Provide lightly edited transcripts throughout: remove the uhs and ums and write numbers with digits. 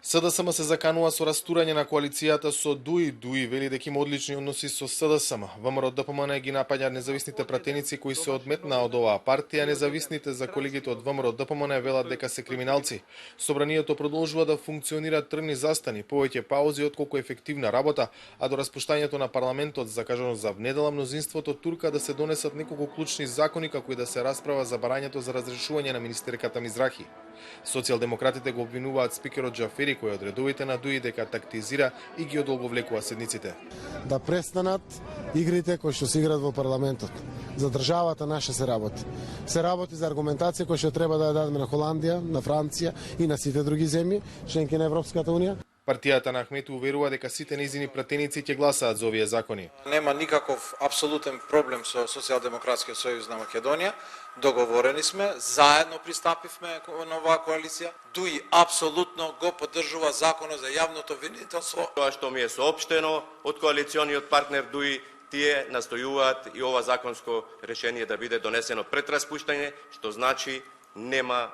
СДСМ се заканува со растурање на коалицијата со ДУИ. ДУИ вели дека има одлични односи со СДСМ. ВМРО ДПМН ги напаѓа независните пратеници кои се одметнаа од оваа партија, независните за колегите од ВМРО ДПМН велат дека се криминалци. Собранието продолжува да функционира трмни застани, повеќе паузи отколку ефективна работа, а до распуштањето на парламентот закажано за внедела мнозинството турка да се донесат неколку клучни закони како и да се расправа за барањето за разрешување на министерката Мизрахи. Социјалдемократите го обвинуваат спикерот Џафери кој од редовите на ДУИ дека тактизира и ги одолговлекува седниците. Да престанат игрите кои што се играат во парламентот. За државата наша се работи. Се работи за аргументација која што треба да ја дадеме на Холандија, на Франција и на сите други земји, членки на Европската унија. Партијата на Ахмету уверува дека сите нејзини пратеници ќе гласаат за овие закони. Нема никаков апсолутен проблем со Социјалдемократскиот сојуз на Македонија. Договорени сме, заедно пристапивме на оваа коалиција. ДУИ апсолутно го поддржува законот за јавното обвинителство. Тоа што ми е соопштено од коалициониот партнер ДУИ, тие настојуваат и ова законско решение да биде донесено пред распуштање, што значи нема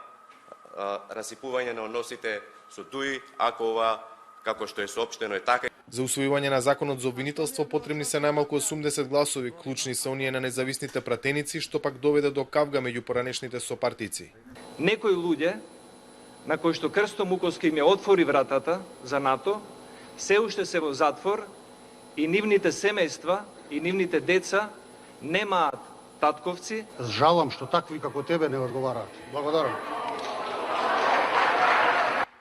расипување на односите со ДУИ, ако ова како што е соопштено е така. За усвојување на законот за обвинителство потребни се најмалку 80 гласови. Клучни се оние на независните пратеници, што пак доведе до кавга меѓу поранешните сопартици. Некои луѓе на кои што Крсто Муковски им ја отвори вратата за НАТО, се уште се во затвор и нивните семејства и нивните деца немаат татковци. Жалам што такви како тебе не одговараат. Благодарам.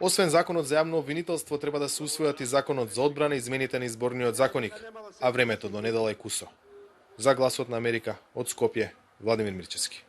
Освен законот за јавно обвинителство, треба да се усвојат и законот за одбрана и измените на изборниот законник, а времето до недела е кусо. За Гласот на Америка, од Скопје, Владимир Мирчевски.